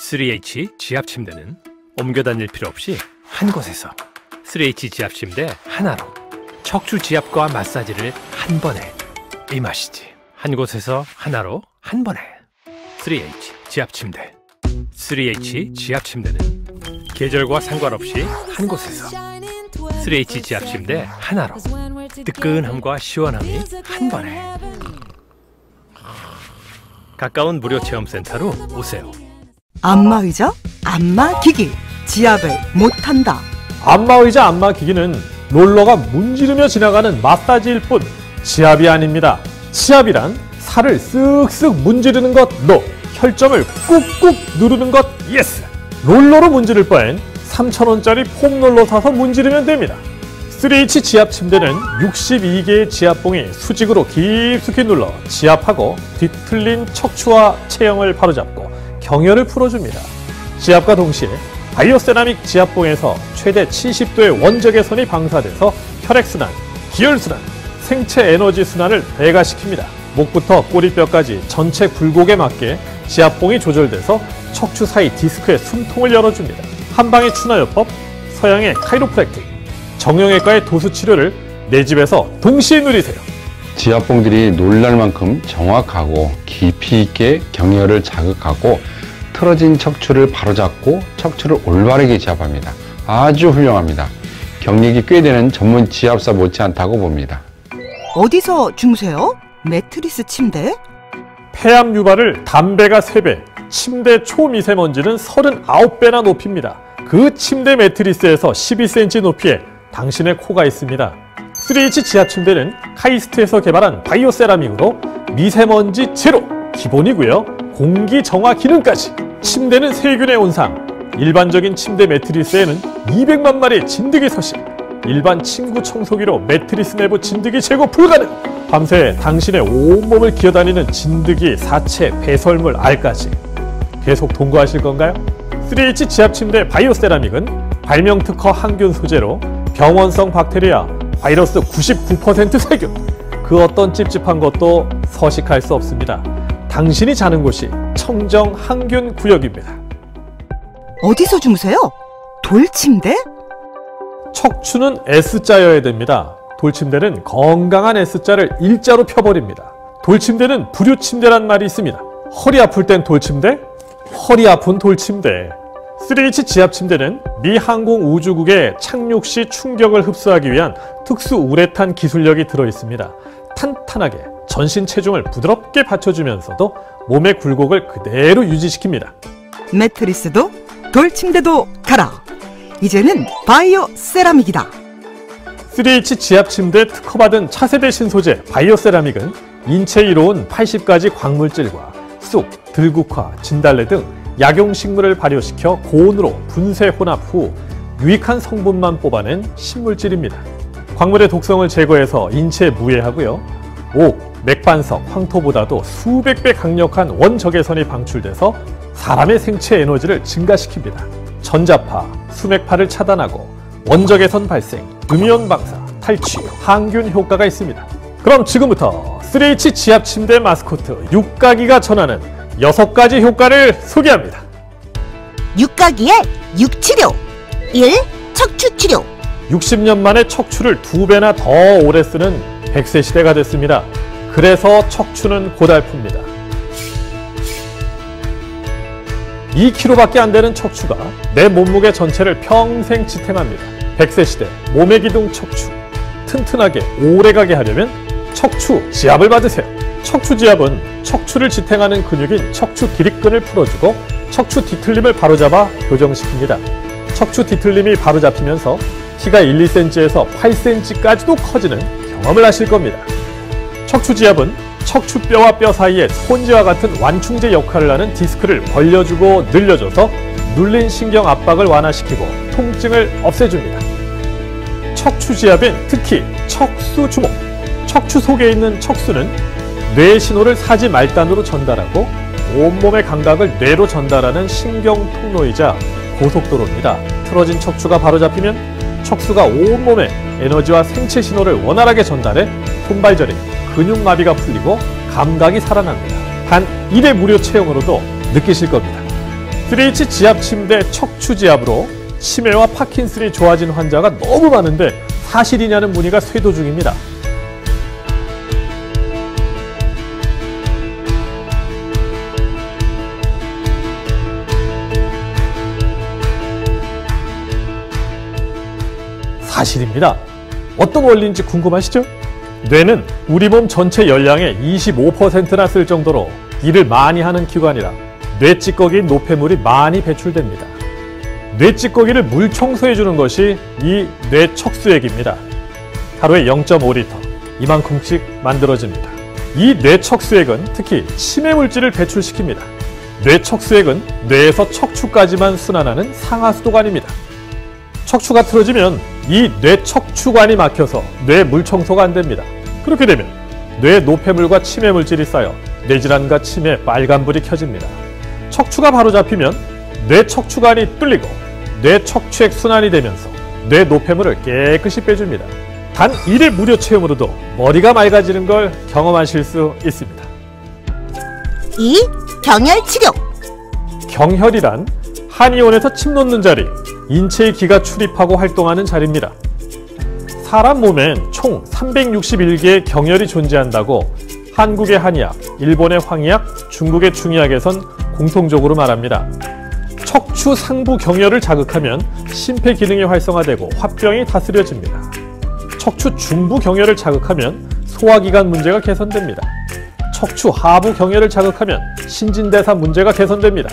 3H 지압 침대는 옮겨 다닐 필요 없이 한 곳에서 3H 지압 침대 하나로 척추 지압과 마사지를 한 번에. 이 맛이지. 한 곳에서 하나로 한 번에. 3H 지압 침대. 3H 지압 침대는 계절과 상관없이 한 곳에서 3H 지압 침대 하나로 뜨끈함과 시원함이 한 번에. 가까운 무료 체험센터로 오세요. 안마의자, 안마기기, 지압을 못한다. 안마의자, 안마기기는 롤러가 문지르며 지나가는 마사지일 뿐 지압이 아닙니다. 지압이란 살을 쓱쓱 문지르는 것 NO, 혈점을 꾹꾹 누르는 것 YES. 롤러로 문지를 바엔 3,000원짜리 폼롤러 사서 문지르면 됩니다. 3H 지압 침대는 62개의 지압봉이 수직으로 깊숙이 눌러 지압하고 뒤틀린 척추와 체형을 바로잡고 경혈을 풀어줍니다. 지압과 동시에 바이오세라믹 지압봉에서 최대 70도의 원적외선이 방사돼서 혈액순환, 기혈순환, 생체 에너지 순환을 배가시킵니다. 목부터 꼬리뼈까지 전체 굴곡에 맞게 지압봉이 조절돼서 척추 사이 디스크의 숨통을 열어줍니다. 한방의 추나요법, 서양의 카이로프랙틱, 정형외과의 도수치료를 내 집에서 동시에 누리세요. 지압봉들이 놀랄 만큼 정확하고 깊이 있게 경혈을 자극하고 틀어진 척추를 바로잡고 척추를 올바르게 지압합니다. 아주 훌륭합니다. 경력이 꽤 되는 전문 지압사 못지않다고 봅니다. 어디서 주무세요? 매트리스 침대? 폐암 유발을 담배가 3배, 침대 초미세먼지는 39배나 높입니다. 그 침대 매트리스에서 12cm 높이에 당신의 코가 있습니다. 3H 지압 침대는 카이스트에서 개발한 바이오세라믹으로 미세먼지 제로 기본이고요. 공기 정화 기능까지. 침대는 세균의 온상. 일반적인 침대 매트리스에는 200만 마리의 진드기 서식. 일반 침구 청소기로 매트리스 내부 진드기 제거 불가능. 밤새 당신의 온몸을 기어다니는 진드기, 사체, 배설물, 알까지. 계속 동거하실 건가요? 3H 지압 침대 바이오세라믹은 발명 특허 항균 소재로 병원성 박테리아, 바이러스 99% 세균, 그 어떤 찝찝한 것도 서식할 수 없습니다. 당신이 자는 곳이 청정 항균 구역입니다. 어디서 주무세요? 돌침대? 척추는 S자여야 됩니다. 돌침대는 건강한 S자를 일자로 펴버립니다. 돌침대는 부류침대란 말이 있습니다. 허리 아플 땐 돌침대, 허리 아픈 돌침대. 3H 지압 침대는 미 항공우주국의 착륙 시 충격을 흡수하기 위한 특수 우레탄 기술력이 들어있습니다. 탄탄하게 전신 체중을 부드럽게 받쳐주면서도 몸의 굴곡을 그대로 유지시킵니다. 매트리스도 돌침대도 가라. 이제는 바이오세라믹이다. 3H 지압 침대 특허받은 차세대 신소재 바이오세라믹은 인체에 이로운 80가지 광물질과 쑥, 들국화, 진달래 등 약용식물을 발효시켜 고온으로 분쇄 혼합 후 유익한 성분만 뽑아낸 신물질입니다. 광물의 독성을 제거해서 인체에 무해하고요. 옥, 맥반석, 황토보다도 수백 배 강력한 원적외선이 방출돼서 사람의 생체 에너지를 증가시킵니다. 전자파, 수맥파를 차단하고 원적외선 발생, 음이온 방사, 탈취, 항균 효과가 있습니다. 그럼 지금부터 3H 지압 침대 마스코트 육가기가 전하는 6가지 효과를 소개합니다. 육가기의 육치료. 1. 척추치료. 60년 만에 척추를 2배나 더 오래 쓰는 100세 시대가 됐습니다. 그래서 척추는 고달픕니다. 2kg밖에 안 되는 척추가 내 몸무게 전체를 평생 지탱합니다. 100세 시대 몸의 기둥 척추 튼튼하게 오래가게 하려면 척추 지압을 받으세요. 척추 지압은 척추를 지탱하는 근육인 척추 기립근을 풀어주고 척추 뒤틀림을 바로잡아 교정시킵니다. 척추 뒤틀림이 바로잡히면서 키가 1, 2cm에서 8cm까지도 커지는 경험을 하실 겁니다. 척추 지압은 척추뼈와 뼈 사이에 스폰지와 같은 완충제 역할을 하는 디스크를 벌려주고 늘려줘서 눌린 신경 압박을 완화시키고 통증을 없애줍니다. 척추 지압엔 특히 척수 주목. 척추 속에 있는 척수는 뇌 신호를 사지 말단으로 전달하고 온몸의 감각을 뇌로 전달하는 신경 통로이자 고속도로입니다. 틀어진 척추가 바로잡히면 척수가 온몸에 에너지와 생체 신호를 원활하게 전달해 손발저림, 근육마비가 풀리고 감각이 살아납니다. 단 1회 무료 체험으로도 느끼실 겁니다. 3H 지압 침대 척추 지압으로 치매와 파킨슨이 좋아진 환자가 너무 많은데 사실이냐는 문의가 쇄도 중입니다. 사실입니다. 어떤 원리인지 궁금하시죠? 뇌는 우리 몸 전체 열량의 25%나 쓸 정도로 일을 많이 하는 기관이라 뇌찌꺼기인 노폐물이 많이 배출됩니다. 뇌찌꺼기를 물 청소해주는 것이 이 뇌척수액입니다. 하루에 0.5리터, 이만큼씩 만들어집니다. 이 뇌척수액은 특히 치매 물질을 배출시킵니다. 뇌척수액은 뇌에서 척추까지만 순환하는 상하수도관입니다. 척추가 틀어지면 이 뇌척추관이 막혀서 뇌 물청소가 안 됩니다. 그렇게 되면 뇌 노폐물과 치매 물질이 쌓여 뇌질환과 치매 빨간불이 켜집니다. 척추가 바로 잡히면 뇌척추관이 뚫리고 뇌척추액 순환이 되면서 뇌 노폐물을 깨끗이 빼줍니다. 단 1회 무료 체험으로도 머리가 맑아지는 걸 경험하실 수 있습니다. 2. 경혈치료. 경혈이란 한의원에서 침 놓는 자리, 인체의 기가 출입하고 활동하는 자리입니다. 사람 몸엔 총 361개의 경혈이 존재한다고 한국의 한의학, 일본의 황의학, 중국의 중의학에선 공통적으로 말합니다. 척추 상부 경혈을 자극하면 심폐 기능이 활성화되고 화병이 다스려집니다. 척추 중부 경혈을 자극하면 소화기관 문제가 개선됩니다. 척추 하부 경혈을 자극하면 신진대사 문제가 개선됩니다.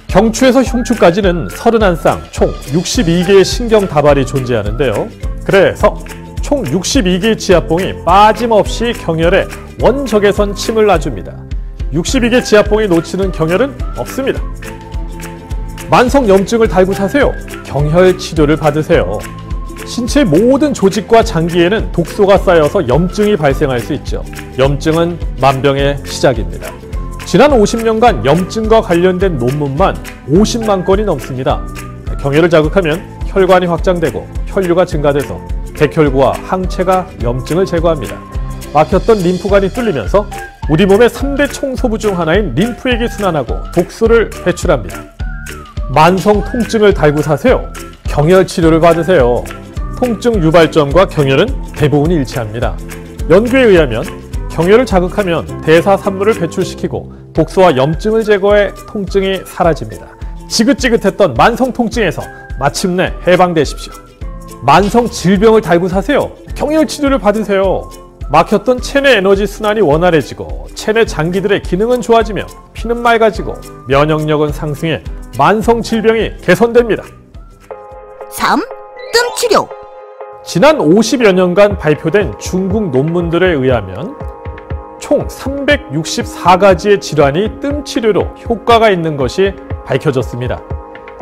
경추에서 흉추까지는 31쌍, 총 62개의 신경다발이 존재하는데요. 그래서 총 62개의 지압봉이 빠짐없이 경혈에 원적외선 침을 놔줍니다. 62개 지압봉이 놓치는 경혈은 없습니다. 만성 염증을 달고 사세요. 경혈 치료를 받으세요. 신체의 모든 조직과 장기에는 독소가 쌓여서 염증이 발생할 수 있죠. 염증은 만병의 시작입니다. 지난 50년간 염증과 관련된 논문만 50만 건이 넘습니다. 경혈을 자극하면 혈관이 확장되고 혈류가 증가돼서 백혈구와 항체가 염증을 제거합니다. 막혔던 림프관이 뚫리면서 우리 몸의 3대 청소부 중 하나인 림프액이 순환하고 독소를 배출합니다. 만성 통증을 달고 사세요. 경혈 치료를 받으세요. 통증 유발점과 경혈은 대부분 일치합니다. 연구에 의하면 경혈을 자극하면 대사산물을 배출시키고 독소와 염증을 제거해 통증이 사라집니다. 지긋지긋했던 만성 통증에서 마침내 해방되십시오. 만성 질병을 달고 사세요. 경혈 치료를 받으세요. 막혔던 체내 에너지 순환이 원활해지고 체내 장기들의 기능은 좋아지며 피는 맑아지고 면역력은 상승해 만성 질병이 개선됩니다. 3. 뜸치료. 지난 50여 년간 발표된 중국 논문들에 의하면 총 364가지의 질환이 뜸 치료로 효과가 있는 것이 밝혀졌습니다.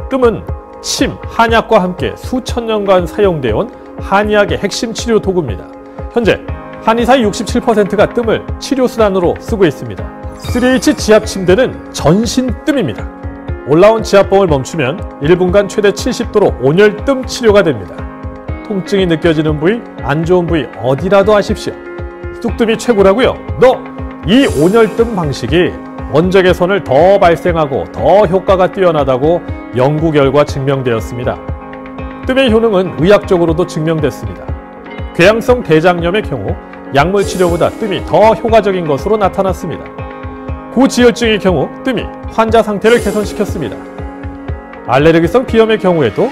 뜸은 침, 한약과 함께 수천 년간 사용되어 온 한의학의 핵심 치료 도구입니다. 현재 한의사의 67%가 뜸을 치료수단으로 쓰고 있습니다. 3H 지압 침대는 전신 뜸입니다. 올라온 지압봉을 멈추면 1분간 최대 70도로 온열 뜸 치료가 됩니다. 통증이 느껴지는 부위, 안 좋은 부위 어디라도 하십시오. 쑥뜸이 최고라고요? 이 온열뜸 방식이 원적외선을 더 발생하고 더 효과가 뛰어나다고 연구 결과 증명되었습니다. 뜸의 효능은 의학적으로도 증명됐습니다. 궤양성 대장염의 경우 약물 치료보다 뜸이 더 효과적인 것으로 나타났습니다. 고지혈증의 경우 뜸이 환자 상태를 개선시켰습니다. 알레르기성 비염의 경우에도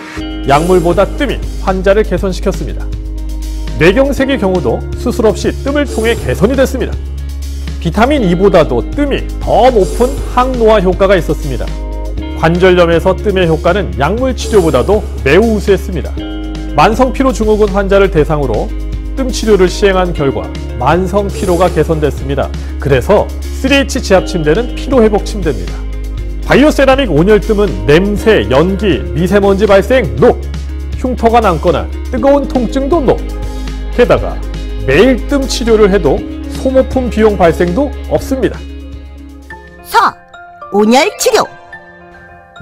약물보다 뜸이 환자를 개선시켰습니다. 뇌경색의 경우도 수술 없이 뜸을 통해 개선이 됐습니다. 비타민 E보다도 뜸이 더 높은 항노화 효과가 있었습니다. 관절염에서 뜸의 효과는 약물 치료보다도 매우 우수했습니다. 만성 피로 증후군 환자를 대상으로 뜸 치료를 시행한 결과 만성 피로가 개선됐습니다. 그래서 3H 지압 침대는 피로 회복 침대입니다. 바이오세라믹 온열뜸은 냄새, 연기, 미세먼지 발생 NO! 흉터가 남거나 뜨거운 통증도 NO! 게다가 매일 뜸 치료를 해도 소모품 비용 발생도 없습니다. 4. 온열치료.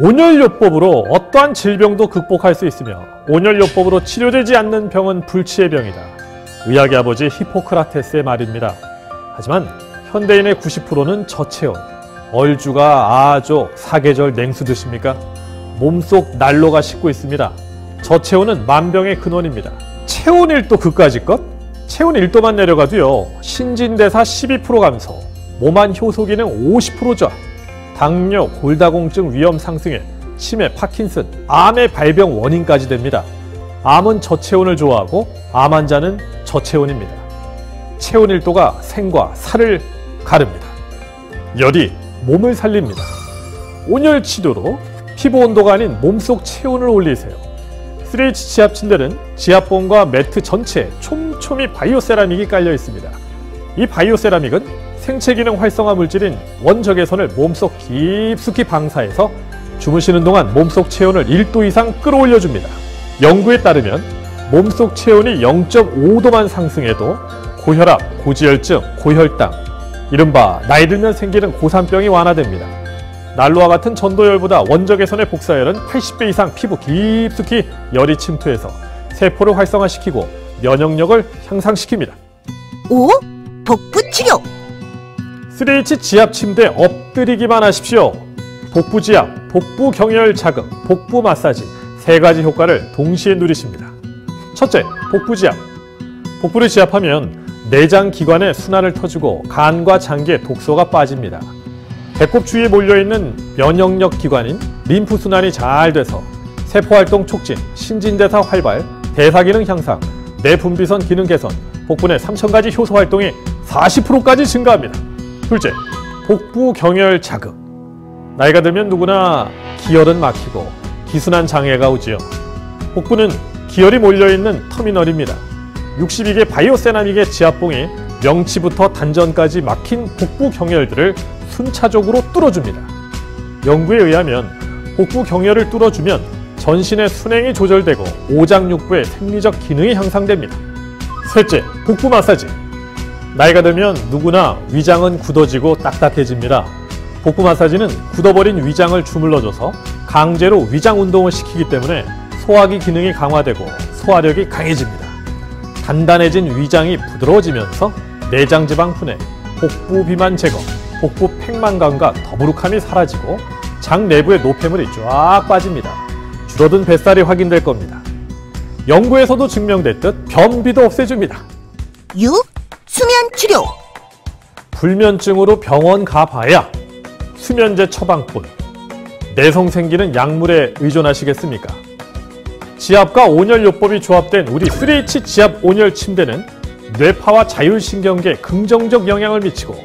온열요법으로 어떠한 질병도 극복할 수 있으며 온열요법으로 치료되지 않는 병은 불치의 병이다. 의학의 아버지 히포크라테스의 말입니다. 하지만 현대인의 90%는 저체온, 얼주가 아조 사계절 냉수 드십니까? 몸속 난로가 식고 있습니다. 저체온은 만병의 근원입니다. 체온 1도 그까짓 것? 체온 1도만 내려가도요, 신진대사 12% 감소, 몸안 효소기능 50% 저하, 당뇨, 골다공증 위험 상승에 치매, 파킨슨, 암의 발병 원인까지 됩니다. 암은 저체온을 좋아하고 암 환자는 저체온입니다. 체온 1도가 생과 살을 가릅니다. 열이 몸을 살립니다. 온열 치료로 피부 온도가 아닌 몸속 체온을 올리세요. 3H 지압 침대는 지압봉과 매트 전체에 촘촘히 바이오 세라믹이 깔려 있습니다. 이 바이오 세라믹은 생체 기능 활성화 물질인 원적외선을 몸속 깊숙이 방사해서 주무시는 동안 몸속 체온을 1도 이상 끌어올려 줍니다. 연구에 따르면 몸속 체온이 0.5도만 상승해도 고혈압, 고지혈증, 고혈당, 이른바 나이 들면 생기는 고산병이 완화됩니다. 난로와 같은 전도열보다 원적외선의 복사열은 80배 이상 피부 깊숙이 열이 침투해서 세포를 활성화시키고 면역력을 향상시킵니다. 5. 복부 치료. 3H 지압 침대 엎드리기만 하십시오. 복부 지압, 복부 경혈 자극, 복부 마사지 3가지 효과를 동시에 누리십니다. 첫째, 복부 지압. 복부를 지압하면 내장 기관의 순환을 터주고 간과 장기의 독소가 빠집니다. 배꼽 주위에 몰려있는 면역력 기관인 림프 순환이 잘 돼서 세포활동 촉진, 신진대사 활발, 대사기능 향상, 내분비선 기능 개선, 복부 내 3000가지 효소 활동이 40%까지 증가합니다. 둘째, 복부 경혈 자극. 나이가 들면 누구나 기혈은 막히고 기순환 장애가 오지요. 복부는 기혈이 몰려있는 터미널입니다. 62개 바이오 세라믹의 지압봉이 명치부터 단전까지 막힌 복부 경혈들을 순차적으로 뚫어줍니다. 연구에 의하면 복부 경혈을 뚫어주면 전신의 순행이 조절되고 오장육부의 생리적 기능이 향상됩니다. 셋째, 복부 마사지. 나이가 들면 누구나 위장은 굳어지고 딱딱해집니다. 복부 마사지는 굳어버린 위장을 주물러줘서 강제로 위장 운동을 시키기 때문에 소화기 기능이 강화되고 소화력이 강해집니다. 단단해진 위장이 부드러워지면서 내장 지방 분해, 복부 비만 제거, 복부 팽만감과 더부룩함이 사라지고 장 내부의 노폐물이 쫙 빠집니다. 줄어든 뱃살이 확인될 겁니다. 연구에서도 증명됐듯 변비도 없애줍니다. 6. 수면 치료. 불면증으로 병원 가봐야 수면제 처방뿐. 내성 생기는 약물에 의존하시겠습니까? 지압과 온열요법이 조합된 우리 3H 지압 온열 침대는 뇌파와 자율신경계에 긍정적 영향을 미치고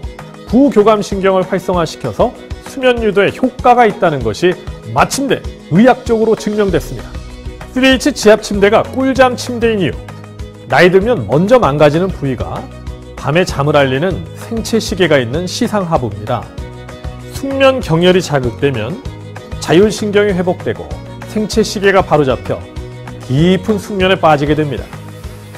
부교감신경을 활성화시켜서 수면 유도에 효과가 있다는 것이 마침내 의학적으로 증명됐습니다. 3H 지압 침대가 꿀잠 침대인 이유. 나이 들면 먼저 망가지는 부위가 밤에 잠을 알리는 생체 시계가 있는 시상하부입니다. 숙면 경혈이 자극되면 자율신경이 회복되고 생체 시계가 바로잡혀 깊은 숙면에 빠지게 됩니다.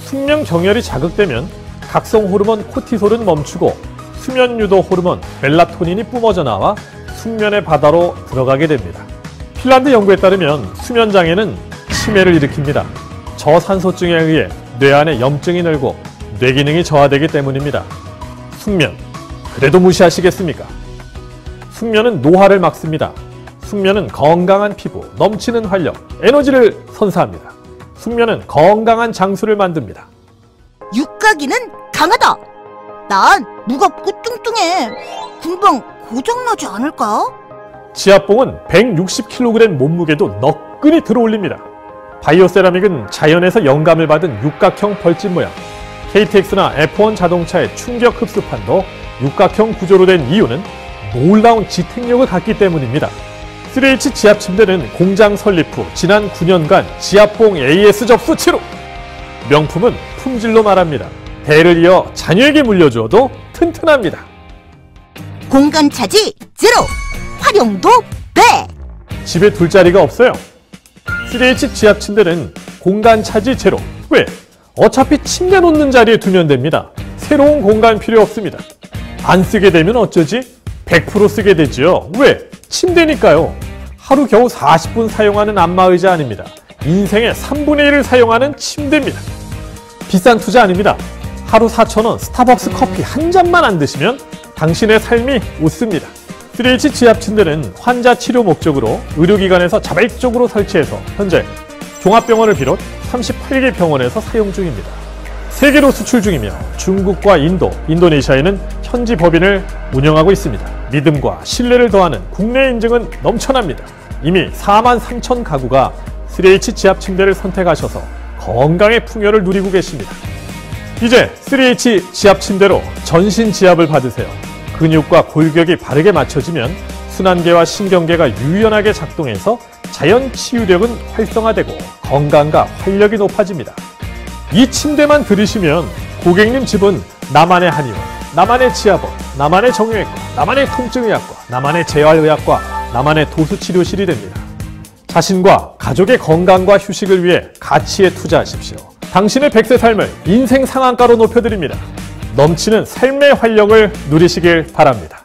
숙면 경혈이 자극되면 각성 호르몬 코티솔은 멈추고 수면 유도 호르몬 멜라토닌이 뿜어져 나와 숙면의 바다로 들어가게 됩니다. 핀란드 연구에 따르면 수면 장애는 치매를 일으킵니다. 저산소증에 의해 뇌 안에 염증이 늘고 뇌 기능이 저하되기 때문입니다. 숙면, 그래도 무시하시겠습니까? 숙면은 노화를 막습니다. 숙면은 건강한 피부, 넘치는 활력, 에너지를 선사합니다. 숙면은 건강한 장수를 만듭니다. 육각기는 강하다. 난 무겁고 뚱뚱해. 금방 고장나지 않을까? 지압봉은 160kg 몸무게도 너끈히 들어올립니다. 바이오 세라믹은 자연에서 영감을 받은 육각형 벌집 모양. KTX나 F1 자동차의 충격 흡수판도 육각형 구조로 된 이유는 놀라운 지탱력을 갖기 때문입니다. 3H 지압 침대는 공장 설립 후 지난 9년간 지압봉 AS 접수 제로! 명품은 품질로 말합니다. 대를 이어 자녀에게 물려주어도 튼튼합니다. 공간 차지 제로. 활용도 배. 집에 둘 자리가 없어요? 3H 지압 침대는 공간 차지 제로. 왜? 어차피 침대 놓는 자리에 두면 됩니다. 새로운 공간 필요 없습니다. 안 쓰게 되면 어쩌지? 100% 쓰게 되지요. 왜? 침대니까요. 하루 겨우 40분 사용하는 안마의자 아닙니다. 인생의 3분의 1을 사용하는 침대입니다. 비싼 투자 아닙니다. 하루 4,000원 스타벅스 커피 한 잔만 안 드시면 당신의 삶이 웃습니다. 3H 지압 침대는 환자 치료 목적으로 의료기관에서 자발적으로 설치해서 현재 종합병원을 비롯 38개 병원에서 사용 중입니다. 세계로 수출 중이며 중국과 인도, 인도네시아에는 현지 법인을 운영하고 있습니다. 믿음과 신뢰를 더하는 국내 인증은 넘쳐납니다. 이미 4만 3천 가구가 3H 지압 침대를 선택하셔서 건강의 풍요를 누리고 계십니다. 이제 3H 지압 침대로 전신 지압을 받으세요. 근육과 골격이 바르게 맞춰지면 순환계와 신경계가 유연하게 작동해서 자연 치유력은 활성화되고 건강과 활력이 높아집니다. 이 침대만 들으시면 고객님 집은 나만의 한의원, 나만의 지압원, 나만의 정형외과, 나만의 통증의학과, 나만의 재활의학과, 나만의 도수치료실이 됩니다. 자신과 가족의 건강과 휴식을 위해 가치에 투자하십시오. 당신의 100세 삶을 인생 상한가로 높여드립니다. 넘치는 삶의 활력을 누리시길 바랍니다.